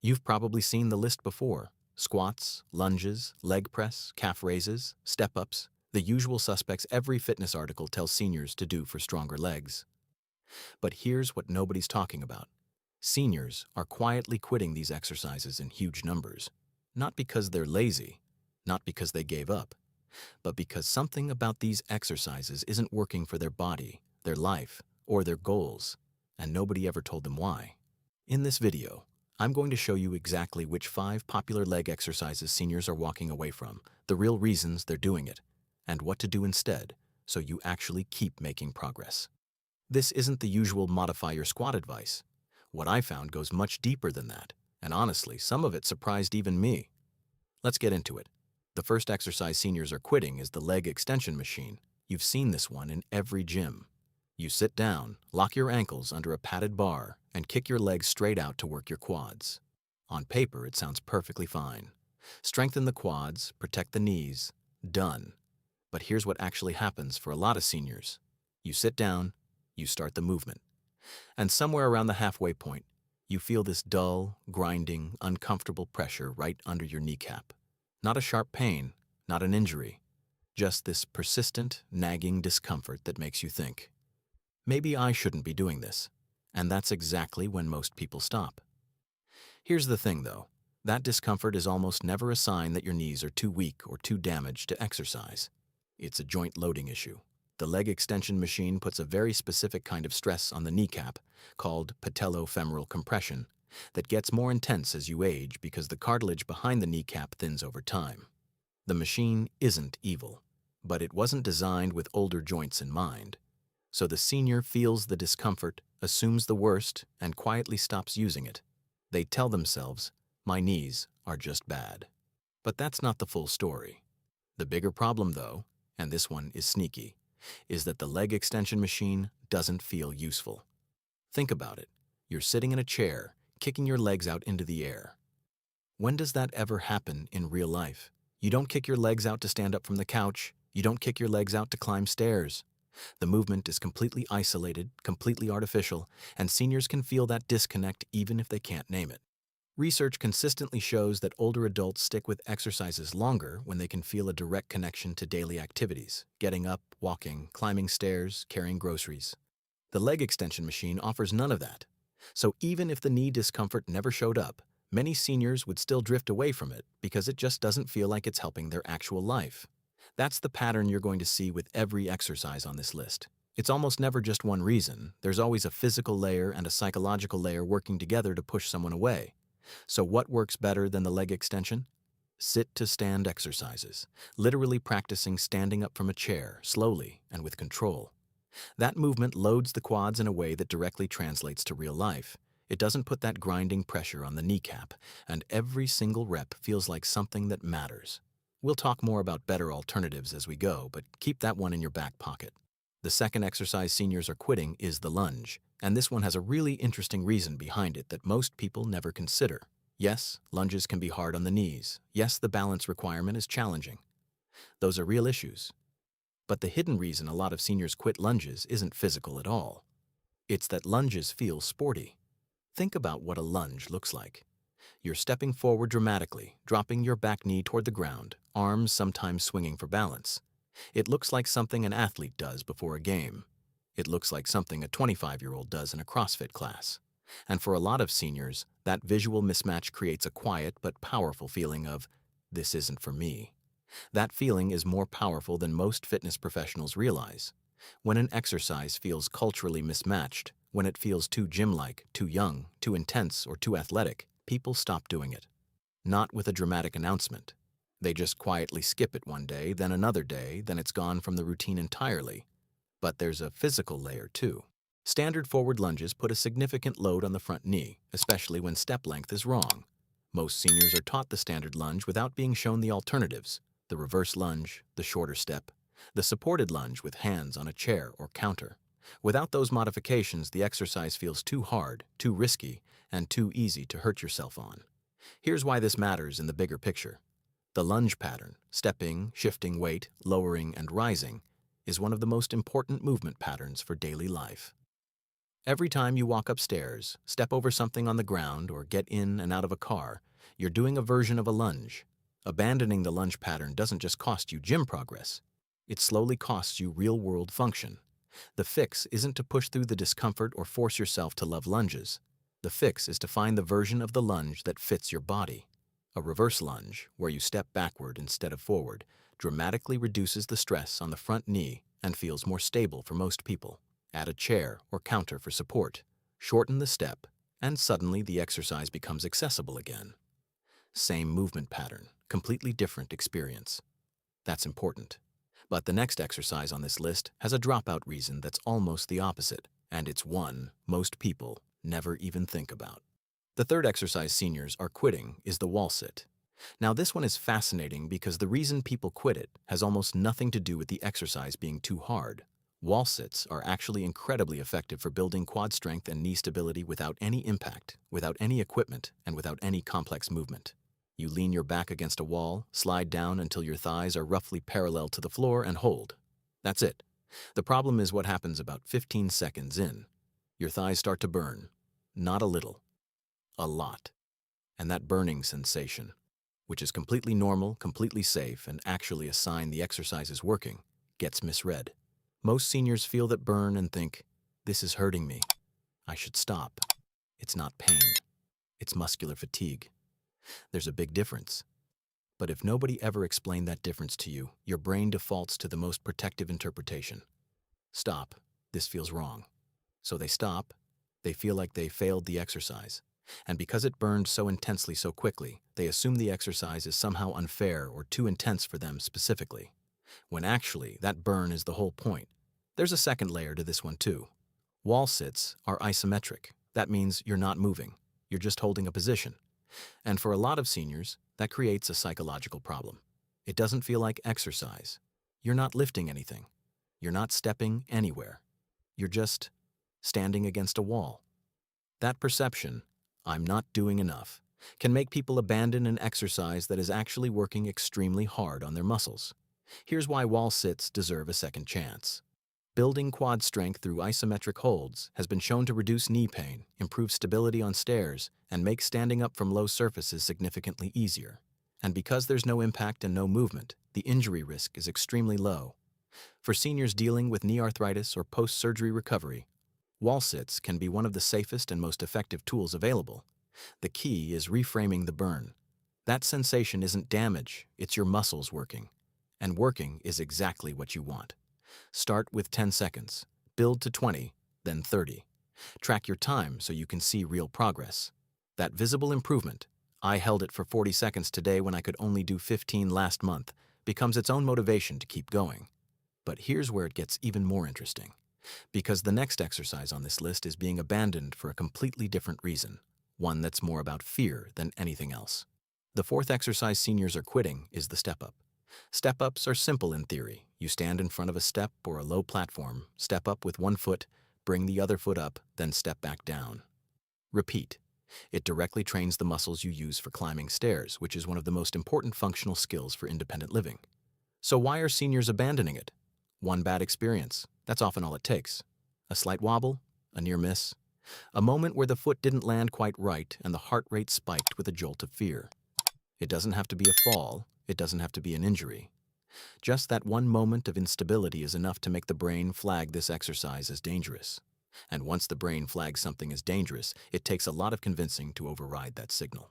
You've probably seen the list before: squats, lunges, leg press, calf raises, step-ups, the usual suspects every fitness article tells seniors to do for stronger legs. But here's what nobody's talking about. Seniors are quietly quitting these exercises in huge numbers, not because they're lazy, not because they gave up, but because something about these exercises isn't working for their body, their life, or their goals, and nobody ever told them why. In this video, I'm going to show you exactly which 5 popular leg exercises seniors are walking away from, the real reasons they're doing it, and what to do instead so you actually keep making progress. This isn't the usual modify your squat advice. What I found goes much deeper than that, and honestly, some of it surprised even me. Let's get into it. The first exercise seniors are quitting is the leg extension machine. You've seen this one in every gym. You sit down, lock your ankles under a padded bar, and kick your legs straight out to work your quads. On paper, it sounds perfectly fine. Strengthen the quads, protect the knees, done. But here's what actually happens for a lot of seniors. You sit down, you start the movement, and somewhere around the halfway point, you feel this dull, grinding, uncomfortable pressure right under your kneecap. Not a sharp pain, not an injury, just this persistent, nagging discomfort that makes you think, maybe I shouldn't be doing this. And that's exactly when most people stop. Here's the thing though, that discomfort is almost never a sign that your knees are too weak or too damaged to exercise. It's a joint loading issue. The leg extension machine puts a very specific kind of stress on the kneecap, called patellofemoral compression, that gets more intense as you age because the cartilage behind the kneecap thins over time. The machine isn't evil, but it wasn't designed with older joints in mind. So the senior feels the discomfort, assumes the worst, and quietly stops using it. They tell themselves, my knees are just bad. But that's not the full story. The bigger problem though, and this one is sneaky, is that the leg extension machine doesn't feel useful. Think about it. You're sitting in a chair, kicking your legs out into the air. When does that ever happen in real life? You don't kick your legs out to stand up from the couch. You don't kick your legs out to climb stairs. The movement is completely isolated, completely artificial, and seniors can feel that disconnect even if they can't name it. Research consistently shows that older adults stick with exercises longer when they can feel a direct connection to daily activities: getting up, walking, climbing stairs, carrying groceries. The leg extension machine offers none of that. So even if the knee discomfort never showed up, many seniors would still drift away from it because it just doesn't feel like it's helping their actual life. That's the pattern you're going to see with every exercise on this list. It's almost never just one reason. There's always a physical layer and a psychological layer working together to push someone away. So what works better than the leg extension? Sit-to-stand exercises, literally practicing standing up from a chair, slowly and with control. That movement loads the quads in a way that directly translates to real life. It doesn't put that grinding pressure on the kneecap, and every single rep feels like something that matters. We'll talk more about better alternatives as we go, but keep that one in your back pocket. The second exercise seniors are quitting is the lunge, and this one has a really interesting reason behind it that most people never consider. Yes, lunges can be hard on the knees. Yes, the balance requirement is challenging. Those are real issues. But the hidden reason a lot of seniors quit lunges isn't physical at all. It's that lunges feel sporty. Think about what a lunge looks like. You're stepping forward dramatically, dropping your back knee toward the ground, arms sometimes swinging for balance. It looks like something an athlete does before a game. It looks like something a 25-year-old does in a CrossFit class. And for a lot of seniors, that visual mismatch creates a quiet but powerful feeling of, this isn't for me. That feeling is more powerful than most fitness professionals realize. When an exercise feels culturally mismatched, when it feels too gym-like, too young, too intense, or too athletic, people stop doing it. Not with a dramatic announcement. They just quietly skip it one day, then another day, then it's gone from the routine entirely. But there's a physical layer too. Standard forward lunges put a significant load on the front knee, especially when step length is wrong. Most seniors are taught the standard lunge without being shown the alternatives: the reverse lunge, the shorter step, the supported lunge with hands on a chair or counter. Without those modifications, the exercise feels too hard, too risky, and too easy to hurt yourself on. Here's why this matters in the bigger picture. The lunge pattern, stepping, shifting weight, lowering, and rising, is one of the most important movement patterns for daily life. Every time you walk upstairs, step over something on the ground, or get in and out of a car, you're doing a version of a lunge. Abandoning the lunge pattern doesn't just cost you gym progress, it slowly costs you real-world function. The fix isn't to push through the discomfort or force yourself to love lunges. The fix is to find the version of the lunge that fits your body. A reverse lunge, where you step backward instead of forward, dramatically reduces the stress on the front knee and feels more stable for most people. Add a chair or counter for support, shorten the step, and suddenly the exercise becomes accessible again. Same movement pattern, completely different experience. That's important. But the next exercise on this list has a dropout reason that's almost the opposite, and it's one most people never even think about. The third exercise seniors are quitting is the wall sit. Now, this one is fascinating because the reason people quit it has almost nothing to do with the exercise being too hard. Wall sits are actually incredibly effective for building quad strength and knee stability without any impact, without any equipment, and without any complex movement. You lean your back against a wall, slide down until your thighs are roughly parallel to the floor, and hold. That's it. The problem is what happens about 15 seconds in. Your thighs start to burn. Not a little. A lot. And that burning sensation, which is completely normal, completely safe, and actually a sign the exercise is working, gets misread. Most seniors feel that burn and think, "This is hurting me. I should stop." It's not pain. It's muscular fatigue. There's a big difference. But if nobody ever explained that difference to you, your brain defaults to the most protective interpretation. Stop. This feels wrong. So they stop. They feel like they failed the exercise. And because it burned so intensely so quickly, they assume the exercise is somehow unfair or too intense for them specifically, when actually that burn is the whole point. There's a second layer to this one too. Wall sits are isometric. That means you're not moving. You're just holding a position. And for a lot of seniors, that creates a psychological problem. It doesn't feel like exercise. You're not lifting anything. You're not stepping anywhere. You're just standing against a wall. That perception, "I'm not doing enough," can make people abandon an exercise that is actually working extremely hard on their muscles. Here's why wall sits deserve a second chance. Building quad strength through isometric holds has been shown to reduce knee pain, improve stability on stairs, and make standing up from low surfaces significantly easier. And because there's no impact and no movement, the injury risk is extremely low. For seniors dealing with knee arthritis or post-surgery recovery, wall sits can be one of the safest and most effective tools available. The key is reframing the burn. That sensation isn't damage, it's your muscles working. And working is exactly what you want. Start with 10 seconds, build to 20, then 30. Track your time so you can see real progress. That visible improvement, "I held it for 40 seconds today when I could only do 15 last month," becomes its own motivation to keep going. But here's where it gets even more interesting, because the next exercise on this list is being abandoned for a completely different reason, one that's more about fear than anything else. The fourth exercise seniors are quitting is the step-up. Step-ups are simple in theory. You stand in front of a step or a low platform, step up with one foot, bring the other foot up, then step back down. Repeat. It directly trains the muscles you use for climbing stairs, which is one of the most important functional skills for independent living. So why are seniors abandoning it? One bad experience. That's often all it takes. A slight wobble, a near miss, a moment where the foot didn't land quite right and the heart rate spiked with a jolt of fear. It doesn't have to be a fall. It doesn't have to be an injury. Just that one moment of instability is enough to make the brain flag this exercise as dangerous. And once the brain flags something as dangerous, it takes a lot of convincing to override that signal.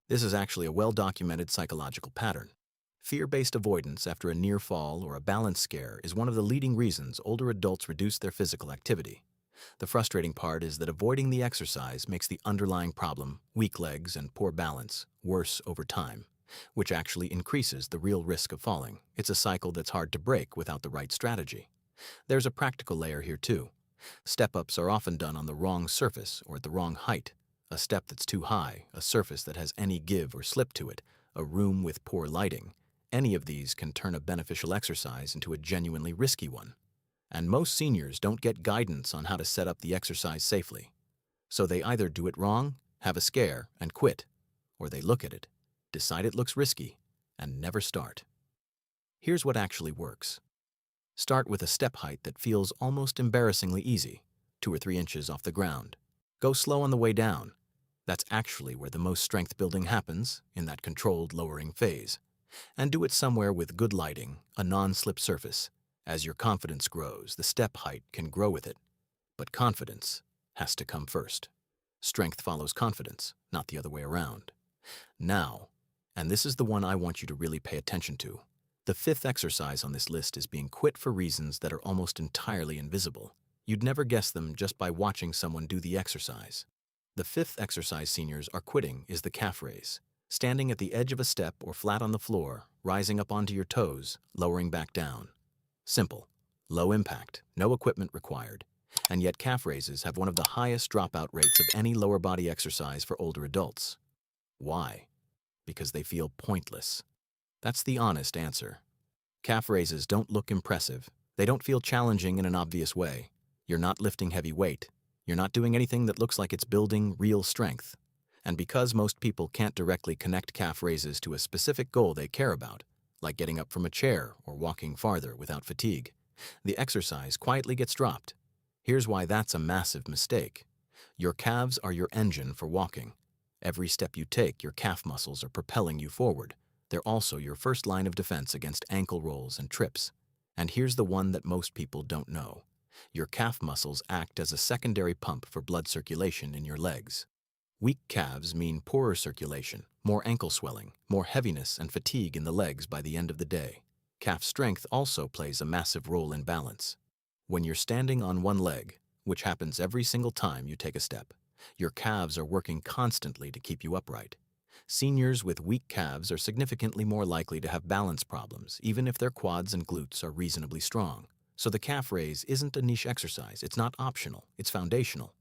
This is actually a well-documented psychological pattern. Fear-based avoidance after a near fall or a balance scare is one of the leading reasons older adults reduce their physical activity. The frustrating part is that avoiding the exercise makes the underlying problem, weak legs and poor balance, worse over time, which actually increases the real risk of falling. It's a cycle that's hard to break without the right strategy. There's a practical layer here too. Step-ups are often done on the wrong surface or at the wrong height. A step that's too high, a surface that has any give or slip to it, a room with poor lighting. Any of these can turn a beneficial exercise into a genuinely risky one. And most seniors don't get guidance on how to set up the exercise safely. So they either do it wrong, have a scare, and quit, or they look at it, decide it looks risky, and never start. Here's what actually works. Start with a step height that feels almost embarrassingly easy. 2 or 3 inches off the ground. Go slow on the way down. That's actually where the most strength building happens, in that controlled lowering phase. And do it somewhere with good lighting, a non-slip surface. As your confidence grows, the step height can grow with it. But confidence has to come first. Strength follows confidence, not the other way around. Now, and this is the one I want you to really pay attention to, the fifth exercise on this list is being quit for reasons that are almost entirely invisible. You'd never guess them just by watching someone do the exercise. The fifth exercise seniors are quitting is the calf raise. Standing at the edge of a step or flat on the floor, rising up onto your toes, lowering back down. Simple, low impact, no equipment required. And yet calf raises have one of the highest dropout rates of any lower body exercise for older adults. Why? Because they feel pointless. That's the honest answer. Calf raises don't look impressive. They don't feel challenging in an obvious way. You're not lifting heavy weight. You're not doing anything that looks like it's building real strength. And because most people can't directly connect calf raises to a specific goal they care about, like getting up from a chair or walking farther without fatigue, the exercise quietly gets dropped. Here's why that's a massive mistake. Your calves are your engine for walking. Every step you take, your calf muscles are propelling you forward. They're also your first line of defense against ankle rolls and trips. And here's the one that most people don't know. Your calf muscles act as a secondary pump for blood circulation in your legs. Weak calves mean poorer circulation, more ankle swelling, more heaviness and fatigue in the legs by the end of the day. Calf strength also plays a massive role in balance. When you're standing on one leg, which happens every single time you take a step, your calves are working constantly to keep you upright. Seniors with weak calves are significantly more likely to have balance problems, even if their quads and glutes are reasonably strong. So the calf raise isn't a niche exercise, it's not optional, it's foundational.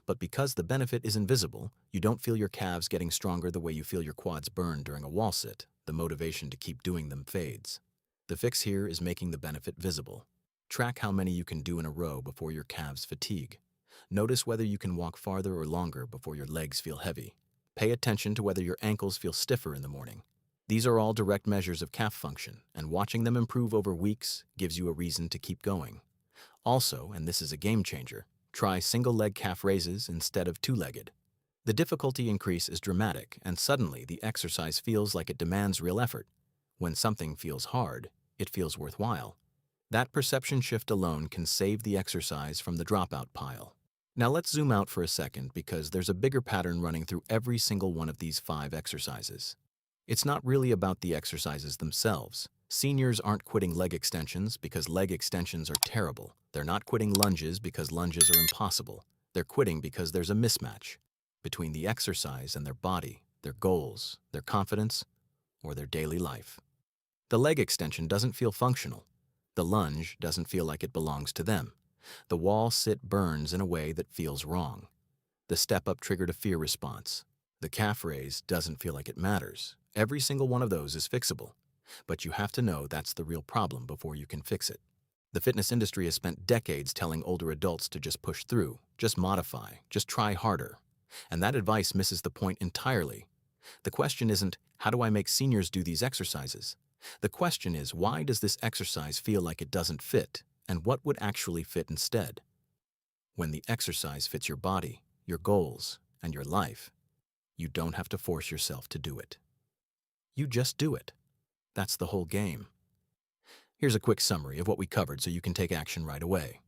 But because the benefit is invisible, you don't feel your calves getting stronger the way you feel your quads burn during a wall sit. The motivation to keep doing them fades. The fix here is making the benefit visible. Track how many you can do in a row before your calves fatigue. Notice whether you can walk farther or longer before your legs feel heavy. Pay attention to whether your ankles feel stiffer in the morning. These are all direct measures of calf function, and watching them improve over weeks gives you a reason to keep going. Also, and this is a game changer, try single-leg calf raises instead of two-legged. The difficulty increase is dramatic, and suddenly the exercise feels like it demands real effort. When something feels hard, it feels worthwhile. That perception shift alone can save the exercise from the dropout pile. Now let's zoom out for a second because there's a bigger pattern running through every single one of these 5 exercises. It's not really about the exercises themselves. Seniors aren't quitting leg extensions because leg extensions are terrible. They're not quitting lunges because lunges are impossible. They're quitting because there's a mismatch between the exercise and their body, their goals, their confidence, or their daily life. The leg extension doesn't feel functional. The lunge doesn't feel like it belongs to them. The wall sit burns in a way that feels wrong. The step-up triggered a fear response. The calf raise doesn't feel like it matters. Every single one of those is fixable. But you have to know that's the real problem before you can fix it. The fitness industry has spent decades telling older adults to just push through, just modify, just try harder. And that advice misses the point entirely. The question isn't, how do I make seniors do these exercises? The question is, why does this exercise feel like it doesn't fit, and what would actually fit instead? When the exercise fits your body, your goals, and your life, you don't have to force yourself to do it. You just do it. That's the whole game. Here's a quick summary of what we covered so you can take action right away.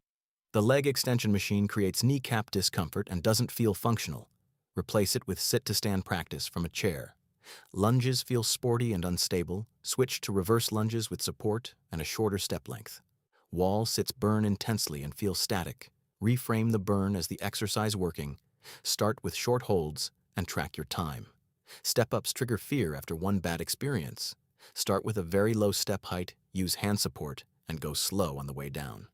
The leg extension machine creates kneecap discomfort and doesn't feel functional. Replace it with sit-to-stand practice from a chair. Lunges feel sporty and unstable. Switch to reverse lunges with support and a shorter step length. Wall sits burn intensely and feel static. Reframe the burn as the exercise working. Start with short holds and track your time. Step-ups trigger fear after one bad experience. Start with a very low step height, use hand support, and go slow on the way down.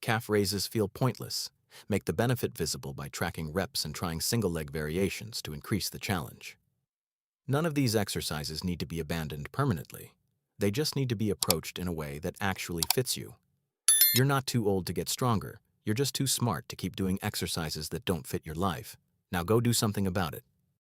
Calf raises feel pointless. Make the benefit visible by tracking reps and trying single-leg variations to increase the challenge. None of these exercises need to be abandoned permanently. They just need to be approached in a way that actually fits you. You're not too old to get stronger. You're just too smart to keep doing exercises that don't fit your life. Now go do something about it.